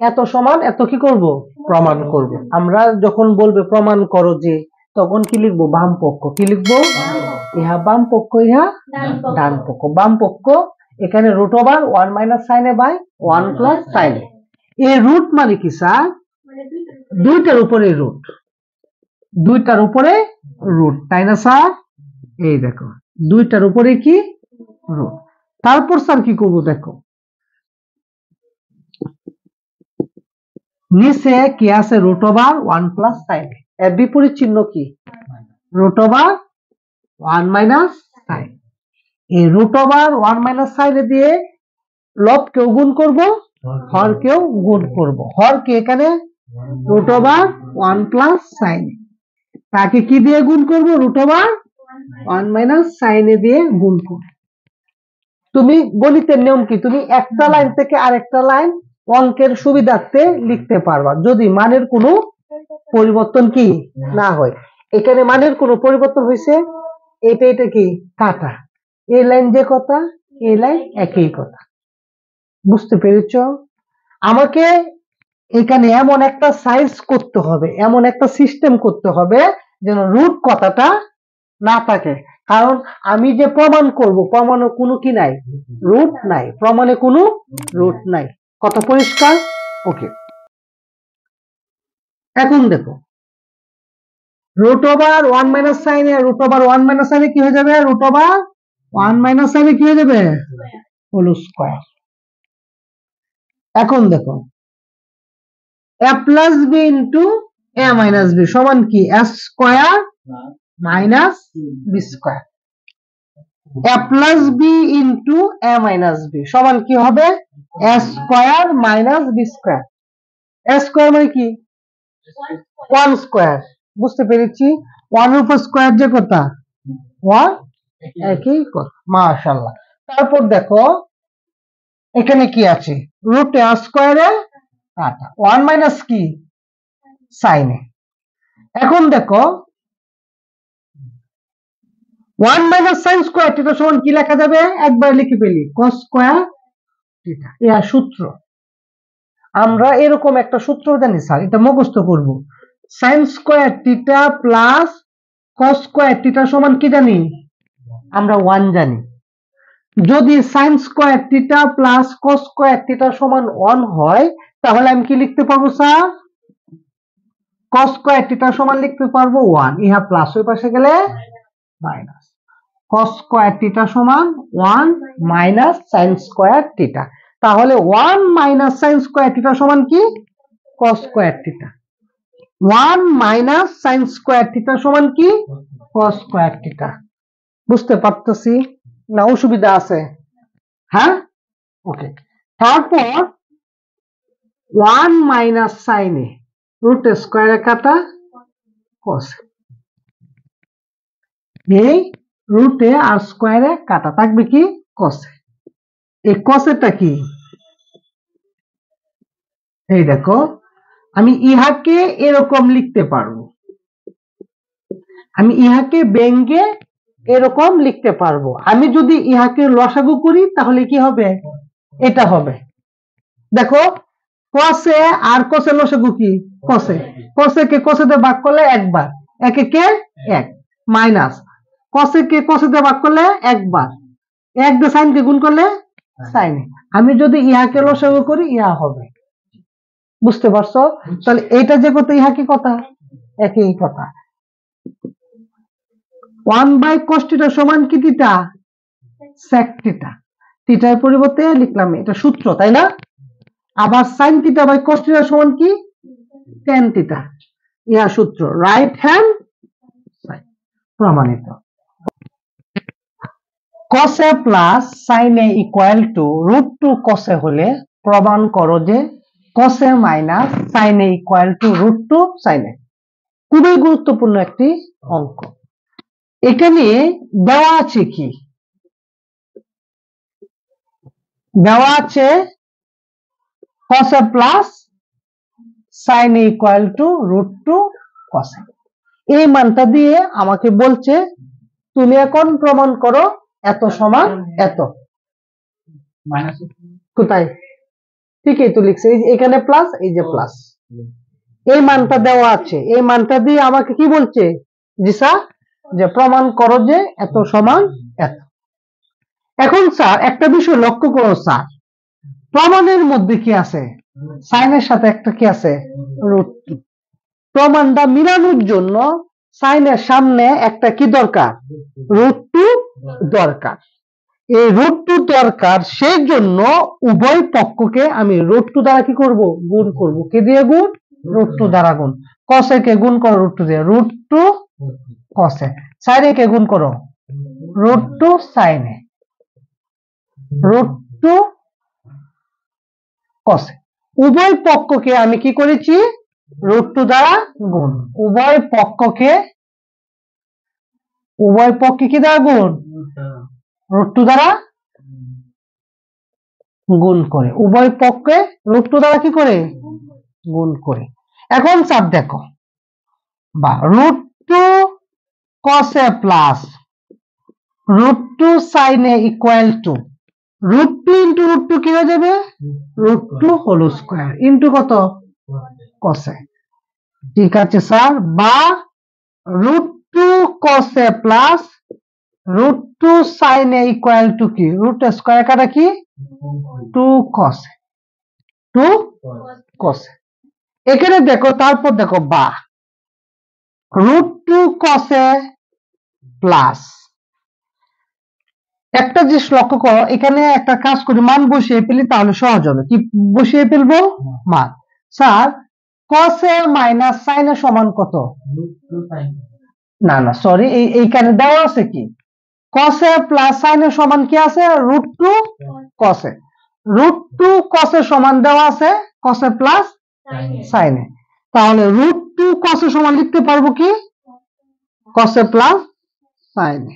এত সমান এত কি করব, প্রমাণ করব। আমরা যখন বলবে প্রমাণ করো যে, তখন কি লিখবো, বাম পক্ষ। কি লিখবো, ইহা বাম পক্ষ, ইহা ডান পক্ষ। বাম পক্ষ এখানে root over 1 minus sine A by 1 plus sine A. এই রুট মানে কি স্যার, দুইটার উপরে রুট, দুইটার উপরে রুট, তাই না স্যার? এই দেখো দুইটার উপরে কি রুট। তারপর স্যার কি করবো দেখো, নিচে কি আছে, রুট ওভার 1 প্লাস সাইন। এর বিপরীত চিহ্ন কি, রুট ওভার 1 মাইনাস সাইন। এই রুট ওভার 1 মাইনাস সাইন দিয়ে লবকেও গুণ করব, হরকেও গুণ করব। হরকে এখানে রুট ওভার 1 প্লাস সাইন, তাকে কি দিয়ে গুণ করব, রুট ওভার 1 মাইনাস সাইন দিয়ে গুণ করব। তুমি গণিতের নিয়ম কি, তুমি একটা লাইন থেকে আরেকটা লাইন অঙ্কের সুবিধার্থে লিখতে পারবা, যদি মানের কোনো পরিবর্তন কি না হয়। এখানে মানের কোনো পরিবর্তন হয়েছে, এটা এটা কি কাটা, এই লাইন যে কথা, এই লাইন একই কথা। বুঝতে পেরেছ? আমাকে এখানে এমন একটা সাইজ করতে হবে, এমন একটা সিস্টেম করতে হবে যেন রুট কথাটা না থাকে। কারণ আমি যে প্রমাণ করব, প্রমাণে কোনো কি নাই, রুট নাই, প্রমাণে কোনো রুট নাই। কথা পরিষ্কার? ওকে। এখন দেখো, root over 1 minus sine A, root over 1 minus sine A কি হয়ে যাবে, root over 1 minus sine A কি হয়ে যাবে, হোল স্কয়ার। এখন দেখো, a plus B into A minus B সমান কি, A square minus B square. a plus B into A minus B সমান কি হবে, A square minus B square. A square মানে কি, 1 স্কয়ার। বুঝতে পেরেছি? 1 এর উপর স্কয়ার যে কথা, 1 একই কথা। মাশাআল্লাহ। তারপর দেখো এখানে কি আছে, রুট এ স্কয়ারে কাটা, 1 মাইনাস কি সাইন এ। এখন দেখো 1 মাইনাস সাইন স্কয়ার থিটা সমান কি লেখা যাবে, একবার লিখে ফেলি, cos স্কয়ার থিটা। ইয়া সূত্র। আমরা এরকম একটা সূত্র জানি স্যার, এটা মুখস্থ করব। Sine square theta plus cos square theta সমান কি জানি, আমরা 1 জানি। যদি sine square theta plus cos square theta সমান 1 হয়, তাহলে আমি কি লিখতে পারবো স্যার, cos স্কয়ার থিটা সমান লিখতে পারবো 1, ইহা প্লাস ওই পাশে গেলে মাইনাস। cos স্কয়ার থিটা সমান 1 মাইনাস sin স্কয়ার থিটা। তাহলে 1 মাইনাস sin স্কয়ার থিটা সমান কি, cos square theta. 1 minus sin square theta সমান কি, cos স্কয়ার থিটা। বুঝতে পারতেছি না, অসুবিধা আছে? হ্যাঁ, ওকে। তারপর 1 মাইনাস sin এ রুট স্কয়ারে কাটা cos, এই রুটে আর স্কয়ারে কাটা থাকবে কি cos। এই cos এরটা কি, এই দেখো আমি ইহাকে এরকম লিখতে পারবো, আমি ইহাকে ব্যঙ্গে এরকম লিখতে পারবো। আমি যদি ইহাকে লসাগু করি তাহলে কি হবে, এটা হবে। দেখো cos এ আর cos এর লসাগু কি, cos এ। cos এ কে cos এ দিয়ে ভাগ করলে একবার, একে কে এক, মাইনাস cos এ কে cos এ দিয়ে ভাগ করলে একবার, এক দিয়ে sin কে গুণ করলে sin এ। আমি যদি ইহাকে লসাগু করি ইহা হবে। বুঝতে পারছো? তাহলে এটা যে কথা, ইহা কি কথা, একই কথা। 1 বাই cos থিটা সমান কি থিটা, sec থিটা। থিটার পরিবর্তে লিখলাম, এটা সূত্র তাই না? আবার sin theta by cos theta সমান কি, tan থিটা। ইহা সূত্র, রাইট হ্যান্ড সাইড, প্রমাণিত। cos a plus sin a equal to root 2 cos a হলে প্রমাণ করো যে cos a minus sin a equal to root 2 sin a। খুবই গুরুত্বপূর্ণ একটি অঙ্ক। এখানে দেওয়া আছে কি, দেওয়া আছে cos a plus sin a equal to root 2 cos a। এই মানটা দিয়ে আমাকে বলছে তুমি এখন প্রমাণ করো এত সমান এত। কোথায় ঠিক এই তো লিখছে, এই যে এখানে প্লাস, এই যে প্লাস, এই মানটা দেওয়া আছে, এই মানটা দিয়ে আমাকে কি বলছে, জি স্যার, যে প্রমাণ করো যে এত সমান এত। এখন স্যার একটা বিষয় লক্ষ্য করো স্যার, প্রমাণের মধ্যে কি আছে, সাইনের সাথে একটা কি আছে, রুট টু। প্রমাণটা মিলানোর জন্য সাইনের সামনে একটা কি দরকার, রুট টু দরকার। এই রুট টু দরকার, সেই জন্য উভয় পক্ষকে আমি রুট টু দ্বারা কি করব, গুণ করব। কি দিয়ে গুণ, রুট টু দ্বারা গুণ। কসে কে গুণ করো রুট টু দিয়ে, রুট টু কসে। সাইনে কে গুণ করো, রুট টু সাইনে, রুট টু কসে। উভয় পক্ষকে আমি কি করেছি, রুট টু দ্বারা গুণ। উভয় পক্ষকে কি দ্বারা গুণ, রুট টু দ্বারা গুণ করে। উভয় পক্ষে রুট টু দ্বারা কি করে, গুণ করে। এখন স্যার দেখো, বা রুট টু কসে প্লাস রুট টু সাইনে equal to root two into root two কি হয়ে যাবে, root two whole square into কত, কসে। ঠিক আছে স্যার, বা রুট টু কসে প্লাস রুট টু সাইনে ইকুয়াল টু কি, রুট স্কোয়ার কাটা কি, টু কসে, টু কসে। এখানে দেখো, তারপর দেখো বা রুট টু কসে প্লাস, একটা জিনিস লক্ষ্য করো, এখানে একটা কাজ করি, মান বসিয়ে ফেলি তাহলে সহজ হবে। কি বসিয়ে ফেলবো, মান। স্যার কসে মাইনাস সাইনে সমান কত, না না সরি, এইখানে দেওয়া আছে কি, কসে প্লাস সাইনে সমান কি আছে, রুট টু কসে। রুট টু কসে সমান দেওয়া আছে কসে প্লাস সাইনে, তাহলে রুট টু কসে সমান লিখতে পারবো কি, কসে প্লাস সাইনে।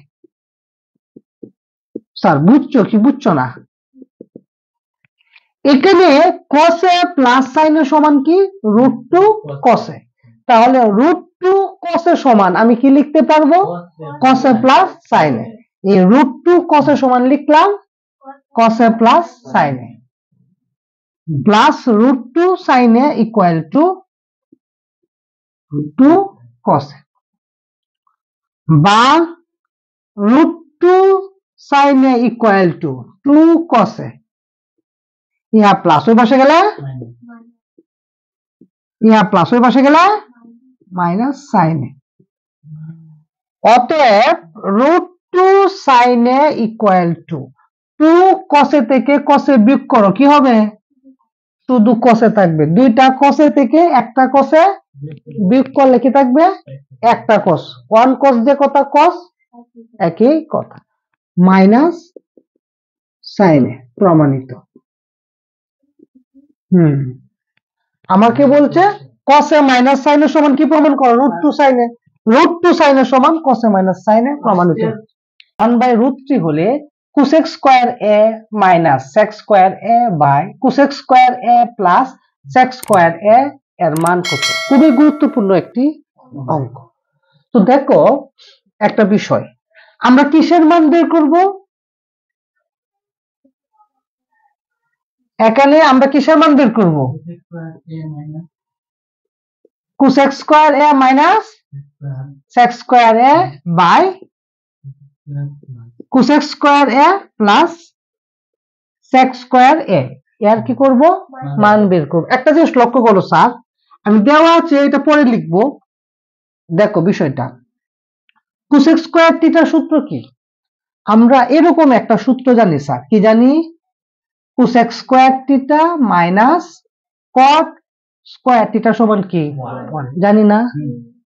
স্যার বুঝছো কি বুঝছো না, এখানে কসে প্লাস সাইনে সমান কি, রুট টু কসে। তাহলে রুট টু কসে সমান আমি কি লিখতে পারবো, কসে প্লাস সাইনে। এই রুট টু কসে সমান লিখলাম কসে প্লাস সাইনে, প্লাস রুট টু সাইনে ইকুয়াল টু টু কসে, বা রুট টু সাইনে ইকুয়াল টু টু কসে। ইহা প্লাস ওই পাশে গেলে, ইহা প্লাস ওই পাশে গেলে মাইনাস সাইনে। অতএব রুট টু সাইনে ইকুয়াল টু টু কসে থেকে কসে বিয়োগ করো, কি হবে, শুধু কসে থাকবে। দুইটা কসে থেকে একটা কসে বিয়োগ করলে কি থাকবে, একটা কস। ওয়ান কস যে কথা কস, একই কথা, মাইনাস সাইনে প্রমাণিত। আমাকে বলছে কসে মাইনাস সাইনের সমান কি প্রমাণ করো, রুট টু সাইনে। রুট টু সাইনের সমান কসে মাইনাস সাইনে প্রমাণিত। 1/√3 হলে cosec square A minus sec square A by cosec square A plus sec square A এর মান কত। খুবই গুরুত্বপূর্ণ একটি অঙ্ক। তো দেখো একটা বিষয়, আমরা কিসের মান বের করব, এখানে আমরা কিসের মান বের করব, cosec square A minus sec square A by cosec square A plus sec square A এর কি করব, মান বের করব। একটা জিনিস লক্ষ্য করো স্যার, আমি দেওয়া আছে এটা পরে লিখব। দেখো বিষয়টা, কোসেক স্কয়ার থিটার সূত্র কি, আমরা এরকম একটা সূত্র জানি স্যার, কি জানি, কোসেক স্কয়ার থিটা মাইনাস কট স্কয়ার থিটা সমান কি 1, জানি না,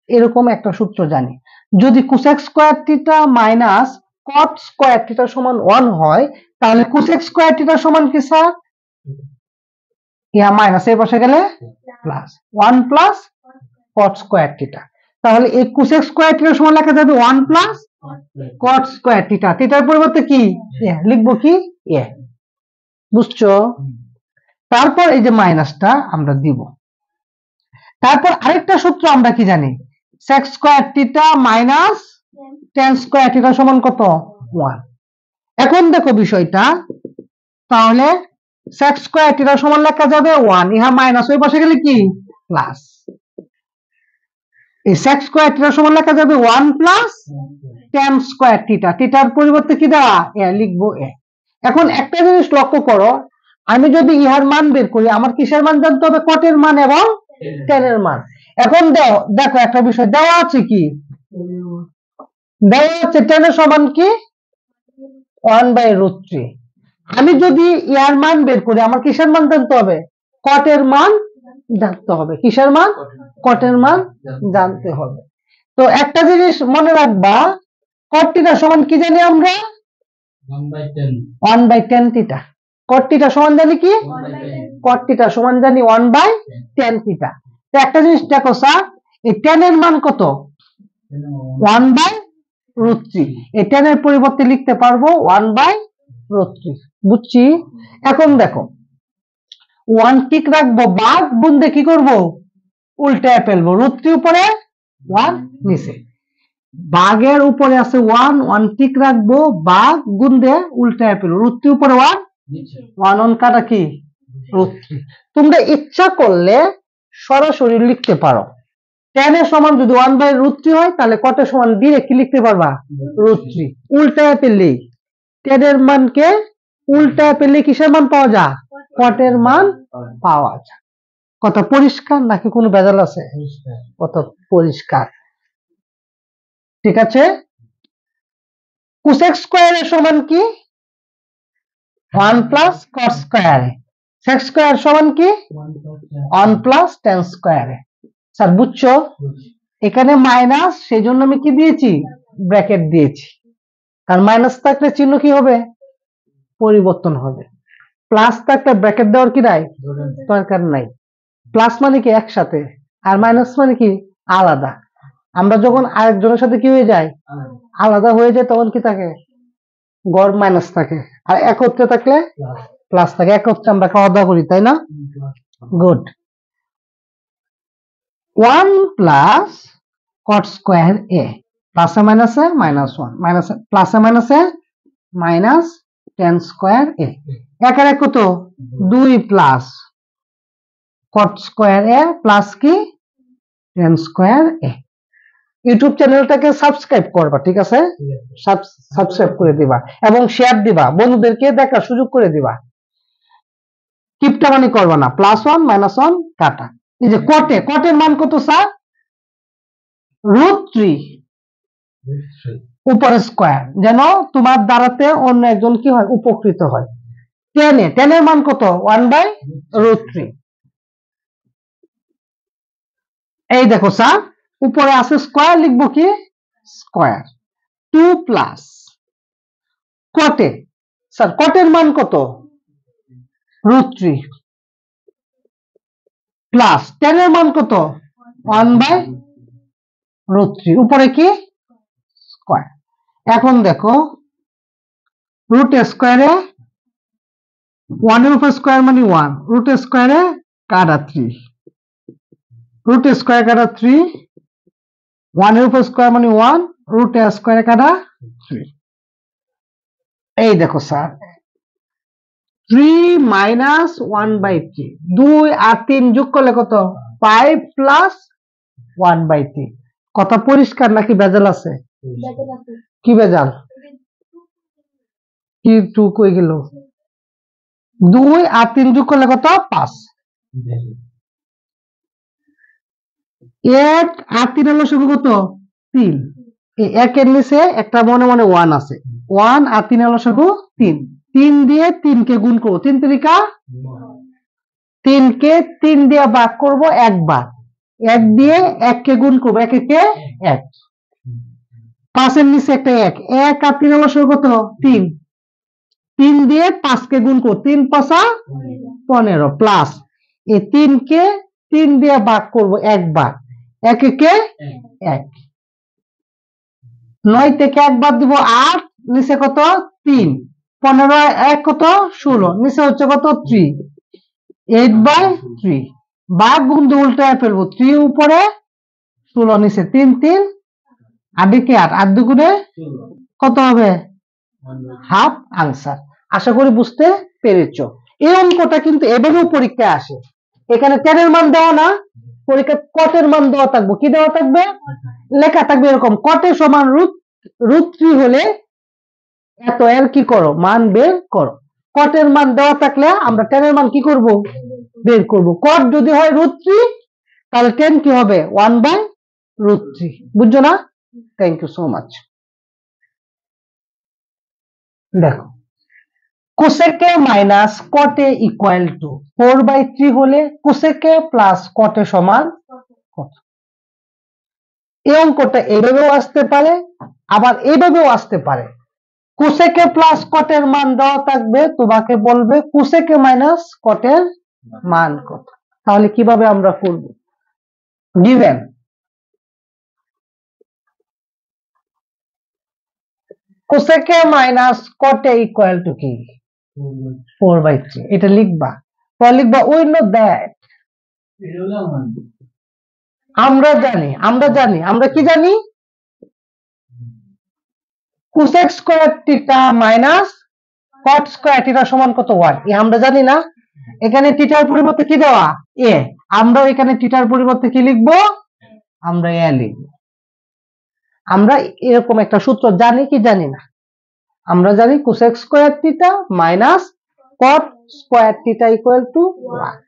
এরকম একটা সূত্র জানি। যদি কোসেক স্কয়ার থিটা মাইনাস কট স্কয়ার থিটা সমান 1 হয়, তাহলে কোসেক স্কয়ার থিটা সমান কি স্যার, ইয়া মাইনাস এর পাশে গেলে plus 1 plus cot square theta. তাহলে এই কোসেক স্কয়ার থিটা সমান লেখা যাবে 1 প্লাস কট স্কয়ার থিটা, থিটার পরিবর্তে কি লিখবো, কি এ, বুঝছো। তারপর এই যে মাইনাসটা আমরা দিব। তারপর আরেকটা সূত্র আমরা কি জানি, sec square theta minus tan square theta সমান কত 1। এখন দেখো বিষয়টা, তাহলে সেক্স স্কয়ার থিটা সমান লেখা যাবে 1, ইহা মাইনাস ওই পাশে গেলে কি প্লাস। এই সেক্স স্কয়ার থিটা সমান লেখা যাবে 1 প্লাস tan স্কয়ার থিটা, থিটার পরিবর্তে কি দেওয়া এ লিখবো এ। এখন একটা জিনিস লক্ষ্য করো, আমি যদি ইহার মান বের করি আমার কিসের মান জানতে হবে, কটের মান এবং tan এর মান। এখন দেখো একটা বিষয় দেওয়া আছে, কি দেওয়া আছে, tan এর সমান কি 1/√3। আমি যদি ইহার মান বের করি আমার কিসের মান জানতে হবে, কটের মান জানতে হবে। কিসের মান, কটের মান জানতে হবে। তো একটা জিনিস মনে রাখবা, কট থিটা সমান কি জানি আমরা 1/tan থিটা। কট থিটা সমান জানি কি, কট থিটা সমান জানি 1/tan থিটা। তো একটা জিনিস দেখো স্যার, এই tan এর মান কত 1/√3, এই tan এর পরিবর্তে লিখতে পারবো 1/√3, বুঝছি। এখন দেখো 1 ঠিক রাখবো, ভাগ গুণ দিয়ে কি করবো উল্টায় ফেলবো, √3 উপরে 1 নিচে, ভাগের উপরে আছে 1, 1 ঠিক রাখবো, ভাগ গুণ দিয়ে উল্টায় ফেলবো, √3 উপরে 1, 1 কাটা কি √3। তোমরা ইচ্ছা করলে সরাসরি লিখতে পারো, tan এর সমান যদি 1/√3 হয় তাহলে কটের সমান ডিরেক্ট কি লিখতে পারবা √3। উল্টায় ফেললেই tan এর মানকে উল্টায় ফেললে কিসের মান পাওয়া যায়, কটের মান পাওয়া যায়। কথা পরিষ্কার নাকি কোনো ভেজাল আছে, কত পরিষ্কার, ঠিক আছে। কোসেক স্কয়ার এর সমান কি 1 plus cot square, sec square সমান কি 1 প্লাস tan স্কয়ার। স্যার বুঝছো, এখানে মাইনাস, সেই জন্য আমি কি দিয়েছি ব্র্যাকেট দিয়েছি, কারণ মাইনাস থাকলে চিহ্ন কি হবে পরিবর্তন হবে, প্লাস থাকলে ব্র্যাকেট দেওয়ার কি নাই দরকার নাই। প্লাস মানে কি একসাথে, আর মাইনাস মানে কি আলাদা। আমরা যখন আরেকজনের সাথে কি হয়ে যায় আলাদা হয়ে যায় তখন কি থাকে গড় মাইনাস থাকে, আর একত্রে থাকলে প্লাস থাকে। একত্রে আমরা খাওয়া দাওয়া করি তাই না, গুড। 1 প্লাস কট স্কয়ার এ, প্লাসে মাইনাসে -1, মাইনাসে প্লাসে মাইনাসে মাইনাস tan স্কয়ার এ, একের এক কত 2 plus cot square A plus কি tan স্কয়ার এ। ইউটিউব চ্যানেলটাকে সাবস্ক্রাইব করবা, ঠিক আছে, সাবস্ক্রাইব করে দিবা এবং শেয়ার দিবা, বন্ধুদেরকে দেখার সুযোগ করে দিবা, কিপটামানি করবা না। +1 -1 কাটা, এই যে কটে, কটের মান কত স্যার √3 উপরে স্কয়ার, যেন তোমার দ্বারাতে অন্য একজন কি হয় উপকৃত হয়। tan এর মান কত 1/√3। এই দেখো স্যার উপরে আছে স্কয়ার, লিখবো কি স্কয়ার। 2 প্লাস কটে, স্যার কটের মান কত √3 প্লাস tan এর মান কত 1/√3 উপরে কি স্কয়ার। এখন দেখো রুট স্কয়ারে 1 এর উপর স্কয়ার মানে 1, রুট স্কয়ারে কাটা 3, রুট স্কয়ার কাটা 3, 1 এর উপর স্কয়ার মানে 1, রুট স্কয়ারে কাটা 3। এই দেখো স্যার 3 মাইনাস 1/3, 2 আর 3 যোগ করলে কত 5 প্লাস 1/3। কথা পরিষ্কার নাকি ভেজাল আছে, কি ভেজাল, কি 2 কই গেল, 2 আর 3 যোগ করলে কত 5, 1 আর 3 হলো শুধু কত 3, এই 1 এর নিচে একটা মনে মনে 1 আছে, 1 আর 3 হলো শুধু 3, 3 দিয়ে 3 কে গুণ করব, 3 3 3 কে 3 দিয়ে ভাগ করব একবার, 1 দিয়ে 1 কে গুণ করব, 1 কে 1, 5 এর নিচে একটা 1, 1 আর 3 হলো শুধু কত 3, 3 দিয়ে 5 কে গুণ করব, 3 5 15 প্লাস এই 3 কে 3 দিয়ে ভাগ করব একবার, 1 কে 1, 9 থেকে 1 বাদ দিব 8, নিচে কত 3, 15 1 কত 16, নিচে হচ্ছে কত 3, 8/3, ভাগ গুণ দিয়ে উল্টায় ফেলবো, 3 উপরে 16 নিচে, 3 3 আর দিকে 8, 8 দুগুণে কত হবে হাফ আনসার। আশা করি বুঝতে পেরেছো। এই অঙ্কটা কিন্তু এভাবেও পরীক্ষায় আসে। এখানে tan এর মান দেওয়া না, পরীক্ষা cot এর মান দেওয়া থাকবে। কি দেওয়া থাকবে? লেখা থাকবে এরকম, cot এর সমান √3 হলে এত, এর কি করো, মান বের করো। cot এর মান দেওয়া থাকলে আমরা tan এর মান কি করব? বের করব। cot যদি হয় √3 তাহলে tan কি হবে? 1/√3। বুঝছো না? Thank you so much. দেখো, cosec minus cot equal to 4/3 হলে cosec প্লাস cot সমান কত? এই অঙ্কটা এভাবেও আসতে পারে, আবার এইভাবেও আসতে পারে। cosec প্লাস cot এর মান দেওয়া থাকবে, তোমাকে বলবে cosec মাইনাস cot এর মান কত। তাহলে কিভাবে আমরা করব? Given cosec minus cot equal to কি? 4/3। এটা লিখবা, পরে লিখবা উই নো দ্যাট। আমরা জানি আমরা কি জানি? cosec square theta minus cot square theta সমান কত? 1। আমরা জানি না? এখানে থিটার পরিবর্তে কি দেওয়া? a। আমরা এখানে থিটার পরিবর্তে কি লিখব? আমরা a লিখব। আমরা এরকম একটা সূত্র জানি কি জানি না? আমরা জানি cosec square theta minus cot square theta equal to 1।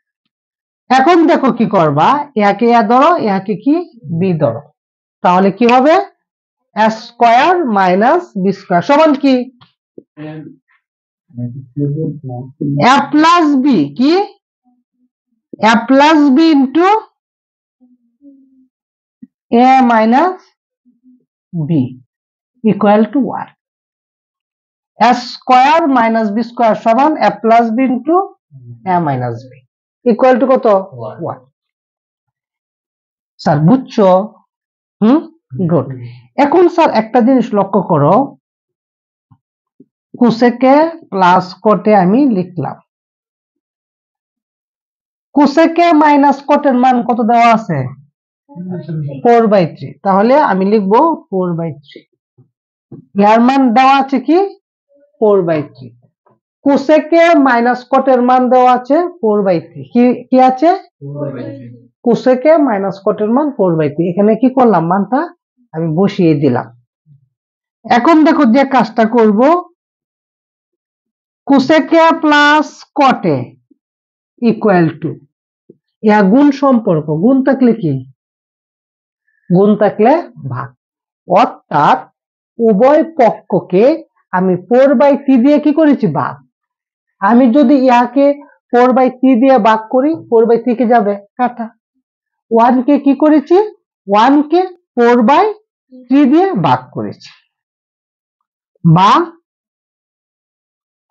এখন দেখো কি করবা, একে a ধরো, একে কি b ধরো। তাহলে কি হবে? a square minus b square সমান কি? a প্লাস b কি? a plus b into a minus b equal to 1। a square minus b square সমান a plus b into a minus b equal to কত? 1। Sir বুঝছো? Good. এখন sir একটা জিনিস লক্ষ্য করো, cosec প্লাস cot আমি লিখলাম, cosec মাইনাস cot এর মান কত দেওয়া আছে? 4/3। তাহলে আমি লিখব 4/3। এর মান দেওয়া আছে কি? 4/3। cosec মাইনাস cot এর মান দেওয়া আছে 4/3। কি আছে? cosec মাইনাস cot এর মান 4/3। এখানে কি করলাম? মানটা আমি বসিয়ে দিলাম। এখন দেখো যে কাজটা করব, cosec plus cot equal two গুণ সম্পর্ক। গুণ থাকলে কি? গুণ থাকলে ভাগ। অর্থাৎ উভয় পক্ষকে আমি 4/3 দিয়ে কি করেছি? ভাগ। আমি যদি ইয়াকে 4/3 দিয়ে ভাগ করি, 4/3 কে যাবে কাটা। 1 কে কি করেছি? 1 কে 4/3 দিয়ে ভাগ করেছি। বা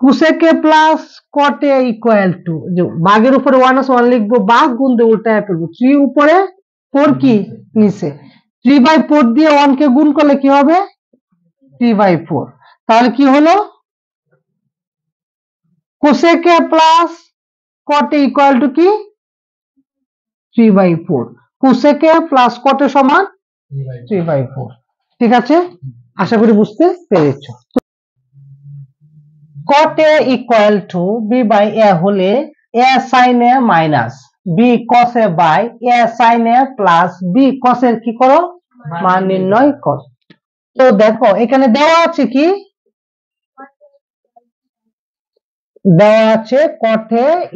cosec plus cot equal two, যে ভাগের উপরে 1 আছে 1 লিখবো, ভাগ গুণ দিয়ে উল্টায় ফেলবো। 3 উপরে 4 কি নিচে, 3/4 দিয়ে 1 কে গুণ করলে কি হবে? 3/4। তাহলে কি হলো? cosec plus cot equal to কি? 3/4। cosec প্লাস cot সমান 3/4। ঠিক আছে? আশা করি বুঝতে পেরেছো। cot equal to b by a হলে a sin a minus b cos a by a sin a plus b cos এর কি করো? মান নির্ণয় করো। তো দেখো এখানে দেওয়া আছে কি? দেওয়া আছে cot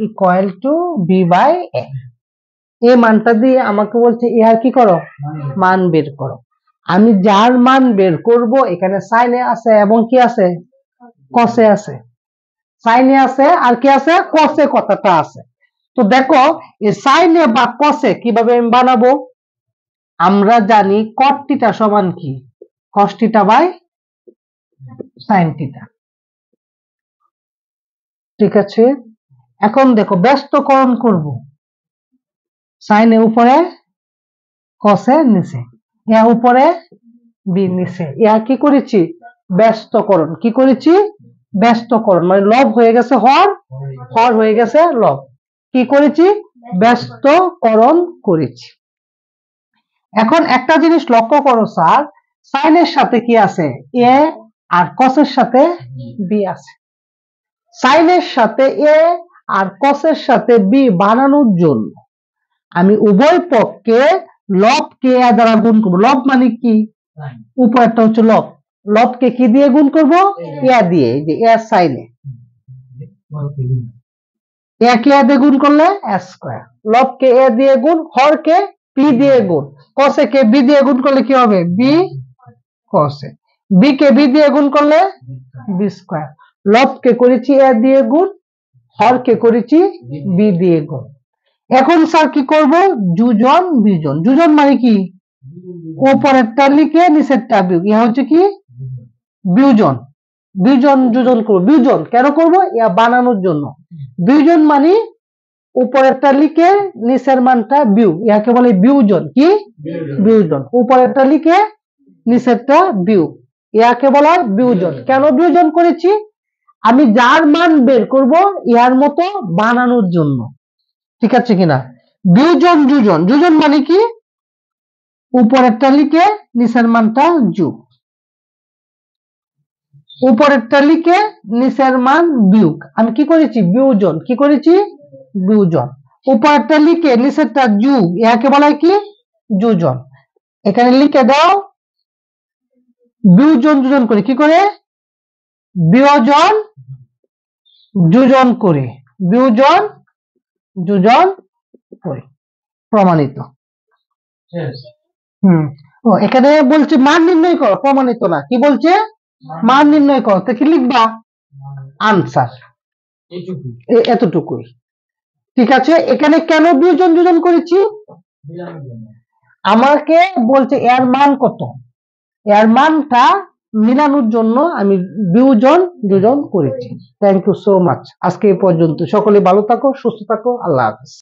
equal to b by a। এই মানটা দিয়ে আমাকে বলছে ইহার কি করো? মান বের করো। আমি যার মান বের করব, এখানে sin a আছে এবং কি আছে? cos a আছে। sin a আছে আর কি আছে? cos a কথাটা আছে। তো দেখো এই sin a বা cos a কিভাবে আমি বানাবো? আমরা জানি cot θ সমান কি? cos θ by sin θ। ঠিক আছে? এখন দেখো ব্যস্তকরণ করব। sin a উপরে, cos a নিচে, a উপরে, b নিচে। ইয়া কি করেছি? ব্যস্তকরণ। কি করেছি? ব্যস্তকরণ, মানে লব হয়ে গেছে হর, হর হয়ে গেছে লব। কি করেছি? ব্যস্তকরণ করেছি। এখন একটা জিনিস লক্ষ্য করো স্যার, sin এর সাথে কি আছে? a, আর cos এর সাথে b আছে। sin এর সাথে a আর কসের সাথে বি বানানোর জন্য আমি উভয় পক্ষকে লব কে এ দ্বারা গুণ করবো। লব মানে কি? উপরেরটা হচ্ছে লব, লবকে কি দিয়ে গুণ করব? এ দিয়ে, এই যে এ সাইনে এ কে এ দিয়ে গুণ করলে এ স্কয়ার, লবকে এ দিয়ে গুণ, হরকে বি দিয়ে গুণ, কসে কে বি দিয়ে গুণ করলে কি হবে? বি কসে। বি কে বি দিয়ে গুণ করলে বি স্কয়ার। লবকে করেছি এ দিয়ে গুণ, হরকে করেছি বি দিয়ে গুণ। এখন স্যার কি করব? যোজন বিয়োজন। যোজন মানে কি? উপরেরটা লিখে নিচেরটা বিয়োগ, ইহা হচ্ছে কি? বিয়োজন। বিয়োজন যোজন করব। বিয়োজন কেন করব? ইয়া বানানোর জন্য। বিয়োজন মানে উপরেরটা লিখে নিচের মানটা বিয়োগ, ইহাকে বলে বিয়োজন। কি? বিয়োজন। উপরেরটা লিখে নিচেরটা বিয়োগ, ইহাকে বলা হয় বিয়োজন। কেন বিয়োজন করেছি? আমি যার মান বের করব ইহার মতো বানানোর জন্য। ঠিক আছে কিনা? বিয়োজন যোজন। যোজন মানে কি? উপরেরটা লিখে নিচের মানটা যোগ, উপরেরটা লিখে নিচের মান বিয়োগ। আমি কি করেছি? বিয়োজন। কি করেছি? বিয়োজন। উপরেরটা লিখে নিচেরটা যোগ, ইহাকে বলা হয় কি? যোজন। এখানে লিখে দাও বিয়োজন যোজন করে। কি করে? বিয়োজন যোজন করে, বিয়োজন যোজন করে। প্রমাণিত। ও এখানে বলছে মান নির্ণয় করো, প্রমাণিত না। কি বলছে? মান নির্ণয় করো। তো কি লিখবা? আনসার। এতটুকুই। ঠিক আছে। এখানে কেন বিয়োজন যোজন করেছি? আমাকে বলছে এর মান কত, এর মানটা মিলানোর জন্য আমি বিয়োজন যোজন করেছি। Thank you so much. আজকে এই পর্যন্ত। সকলে ভালো থাকো, সুস্থ থাকো। আল্লাহ হাফেজ।